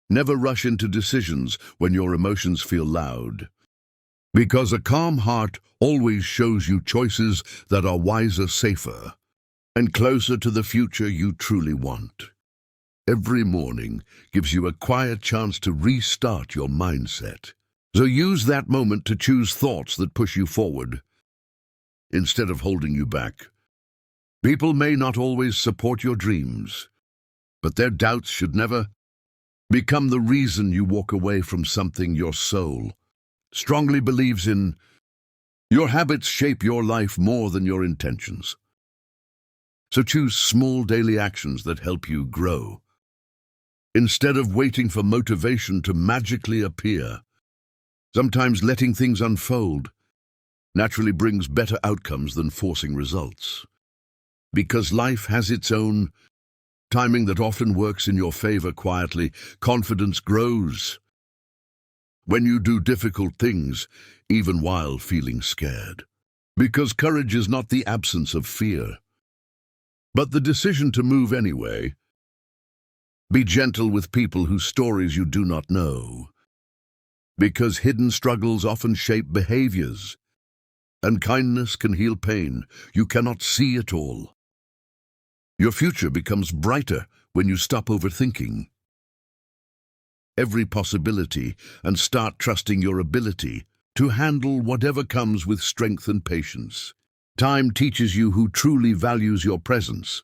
Never rush into decisions when your emotions feel loud, because a calm heart always shows you choices that are wiser, safer, and closer to the future you truly want. Every morning gives you a quiet chance to restart your mindset. So use that moment to choose thoughts that push you forward, instead of holding you back. People may not always support your dreams, but their doubts should never become the reason you walk away from something your soul strongly believes in. Your habits shape your life more than your intentions. So choose small daily actions that help you grow, instead of waiting for motivation to magically appear. Sometimes letting things unfold naturally brings better outcomes than forcing results, because life has its own timing that often works in your favor quietly. Confidence grows when you do difficult things, even while feeling scared. Because courage is not the absence of fear, but the decision to move anyway. Be gentle with people whose stories you do not know, because hidden struggles often shape behaviors, and kindness can heal pain you cannot see at all. Your future becomes brighter when you stop overthinking every possibility and start trusting your ability to handle whatever comes with strength and patience. Time teaches you who truly values your presence,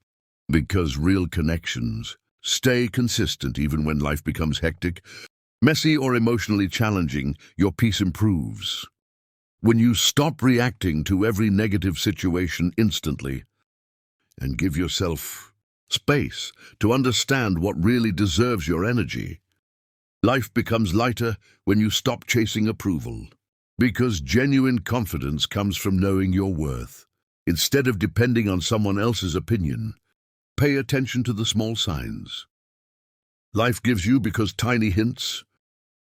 because real connections stay consistent even when life becomes hectic, messy, or emotionally challenging. Your peace improves when you stop reacting to every negative situation instantly and give yourself space to understand what really deserves your energy. Life becomes lighter when you stop chasing approval, because genuine confidence comes from knowing your worth. Instead of depending on someone else's opinion, pay attention to the small signs life gives you, because tiny hints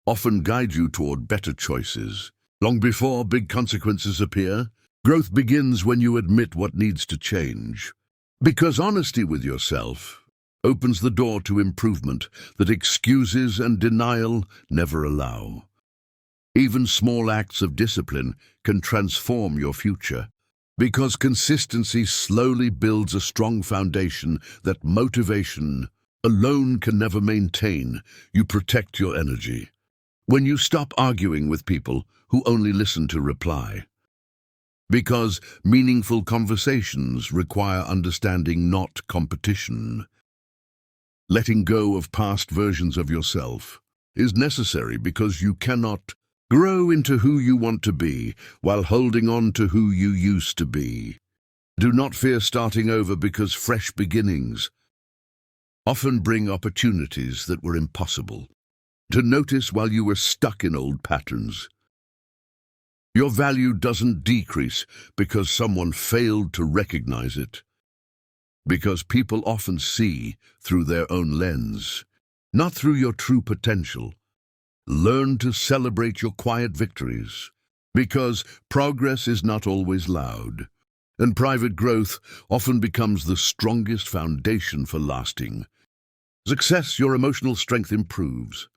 often guide you toward better choices. Long before big consequences appear, growth begins when you admit what needs to change, because honesty with yourself opens the door to improvement that excuses and denial never allow. Even small acts of discipline can transform your future, because consistency slowly builds a strong foundation that motivation alone can never maintain. You protect your energy when you stop arguing with people who only listen to reply, because meaningful conversations require understanding, not competition. Letting go of past versions of yourself is necessary, because you cannot grow into who you want to be while holding on to who you used to be. Do not fear starting over, because fresh beginnings often bring opportunities that were impossible to notice while you were stuck in old patterns. Your value doesn't decrease because someone failed to recognize it, because people often see through their own lens, not through your true potential. Learn to celebrate your quiet victories, because progress is not always loud, and private growth often becomes the strongest foundation for lasting success. Your emotional strength improves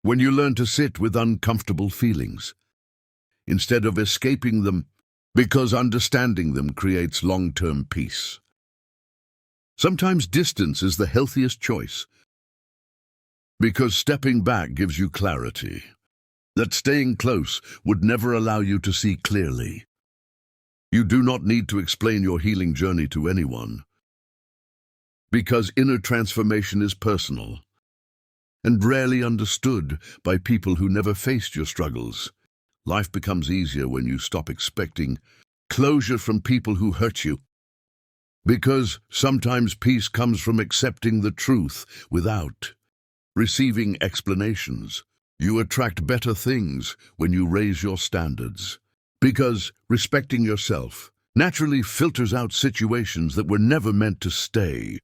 when you learn to sit with uncomfortable feelings, instead of escaping them, because understanding them creates long-term peace. Sometimes distance is the healthiest choice, because stepping back gives you clarity that staying close would never allow you to see clearly. You do not need to explain your healing journey to anyone, because inner transformation is personal and rarely understood by people who never faced your struggles. Life becomes easier when you stop expecting closure from people who hurt you, because sometimes peace comes from accepting the truth without receiving explanations. You attract better things when you raise your standards, because respecting yourself naturally filters out situations that were never meant to stay.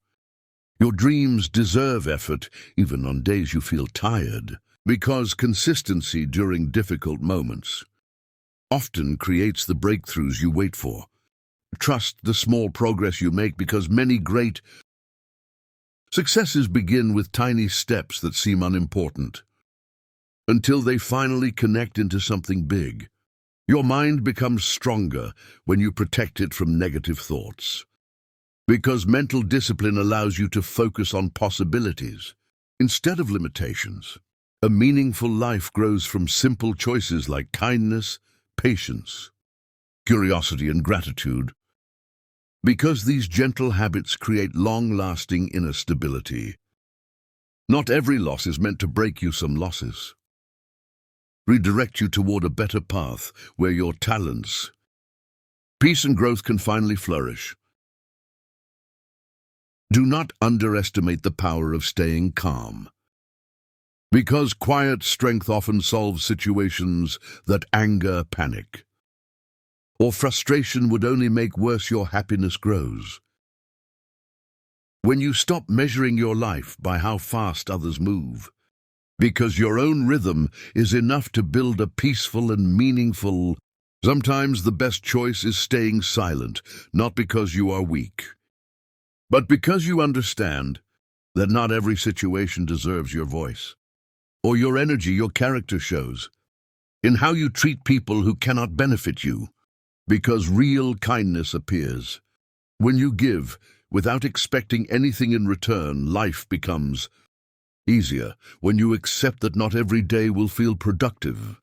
Your dreams deserve effort, even on days you feel tired, because consistency during difficult moments often creates the breakthroughs you wait for. Trust the small progress you make, because many great Successes begin with tiny steps that seem unimportant, until they finally connect into something big. Your mind becomes stronger when you protect it from negative thoughts, because mental discipline allows you to focus on possibilities instead of limitations. A meaningful life grows from simple choices like kindness, patience, curiosity, and gratitude, because these gentle habits create long-lasting inner stability. Not every loss is meant to break you. Some losses redirect you toward a better path where your talents, peace, and growth can finally flourish. Do not underestimate the power of staying calm, because quiet strength often solves situations that anger, panic, or frustration would only make worse. Your happiness grows when you stop measuring your life by how fast others move, because your own rhythm is enough to build a peaceful and meaningful. Sometimes the best choice is staying silent, not because you are weak, but because you understand that not every situation deserves your voice or your energy. Your character shows in how you treat people who cannot benefit you, because real kindness appears when you give without expecting anything in return. Life becomes easier when you accept that not every day will feel productive,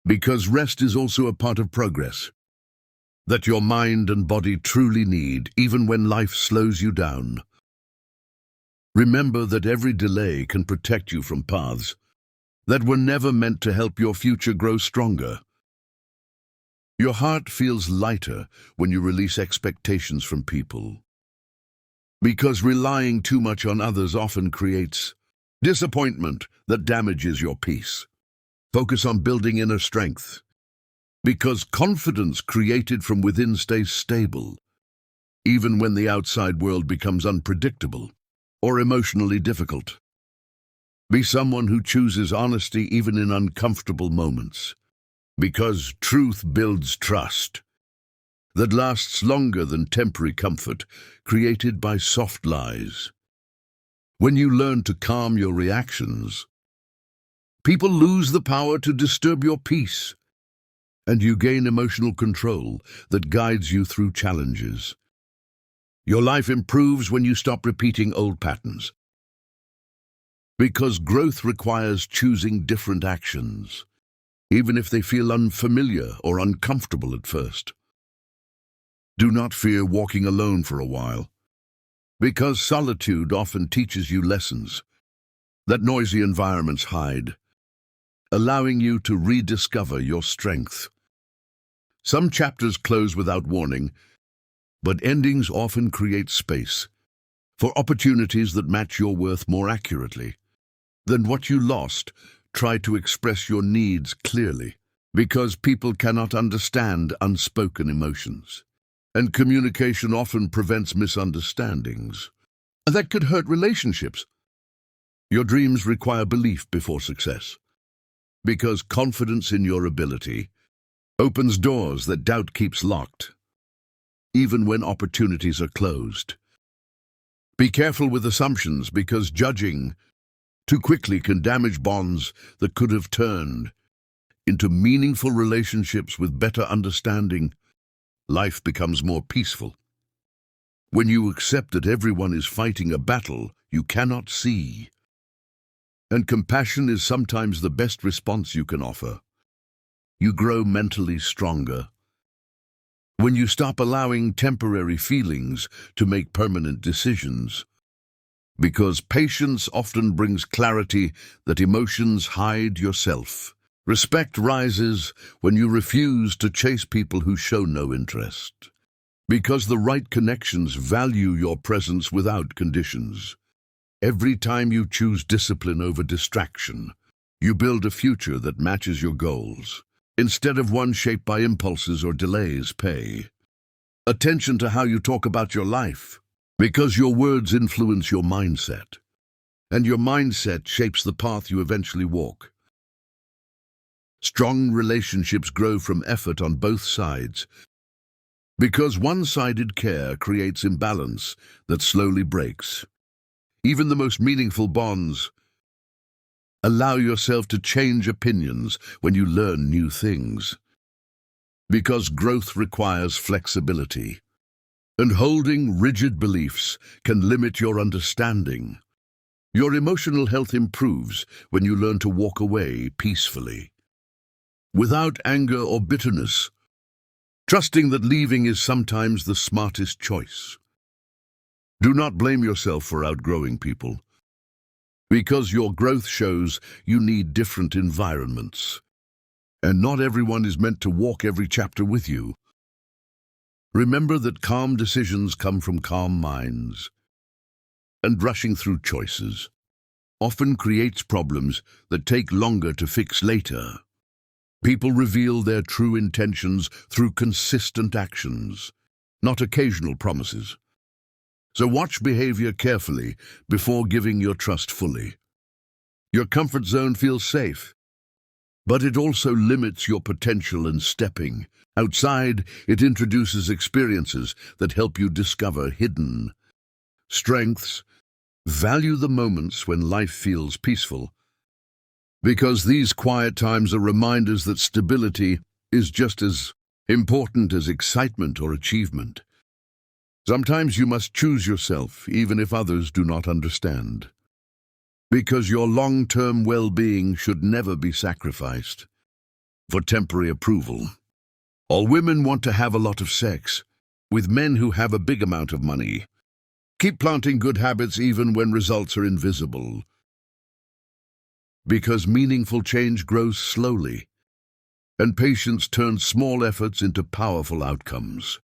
because rest is also a part of progress that your mind and body truly need, even when life slows you down. Remember that every delay can protect you from paths that were never meant to help your future grow stronger. Your heart feels lighter when you release expectations from people, because relying too much on others often creates disappointment that damages your peace. Focus on building inner strength, because confidence created from within stays stable, even when the outside world becomes unpredictable or emotionally difficult. Be someone who chooses honesty even in uncomfortable moments, because truth builds trust that lasts longer than temporary comfort created by soft lies. When you learn to calm your reactions, people lose the power to disturb your peace, and you gain emotional control that guides you through challenges. Your life improves when you stop repeating old patterns, because growth requires choosing different actions, even if they feel unfamiliar or uncomfortable at first. Do not fear walking alone for a while, because solitude often teaches you lessons that noisy environments hide, allowing you to rediscover your strength. Some chapters close without warning, but endings often create space for opportunities that match your worth more accurately than what you lost. Try to express your needs clearly, because people cannot understand unspoken emotions, and communication often prevents misunderstandings that could hurt relationships. Your dreams require belief before success, because confidence in your ability opens doors that doubt keeps locked, even when opportunities are closed. Be careful with assumptions, because judging too quickly can damage bonds that could have turned into meaningful relationships. With better understanding, life becomes more peaceful when you accept that everyone is fighting a battle you cannot see, and compassion is sometimes the best response you can offer. You grow mentally stronger when you stop allowing temporary feelings to make permanent decisions, because patience often brings clarity that emotions hide. Yourself respect rises when you refuse to chase people who show no interest, because the right connections value your presence without conditions. Every time you choose discipline over distraction, you build a future that matches your goals, instead of one shaped by impulses or delays. Pay attention to how you talk about your life, because your words influence your mindset, and your mindset shapes the path you eventually walk. Strong relationships grow from effort on both sides, because one-sided care creates imbalance that slowly breaks. even the most meaningful bonds. Allow yourself to change opinions when you learn new things, because growth requires flexibility, and holding rigid beliefs can limit your understanding. Your emotional health improves when you learn to walk away peacefully, without anger or bitterness, trusting that leaving is sometimes the smartest choice. Do not blame yourself for outgrowing people, because your growth shows you need different environments, and not everyone is meant to walk every chapter with you. Remember that calm decisions come from calm minds, and rushing through choices often creates problems that take longer to fix later. People reveal their true intentions through consistent actions, not occasional promises. So watch behavior carefully before giving your trust fully. Your comfort zone feels safe, but it also limits your potential and stepping. Outside, it introduces experiences that help you discover hidden strengths. Value the moments when life feels peaceful, because these quiet times are reminders that stability is just as important as excitement or achievement. Sometimes you must choose yourself, even if others do not understand, because your long-term well-being should never be sacrificed for temporary approval. All women want to have a lot of sex with men who have a big amount of money. Keep planting good habits even when results are invisible, because meaningful change grows slowly, and patience turns small efforts into powerful outcomes.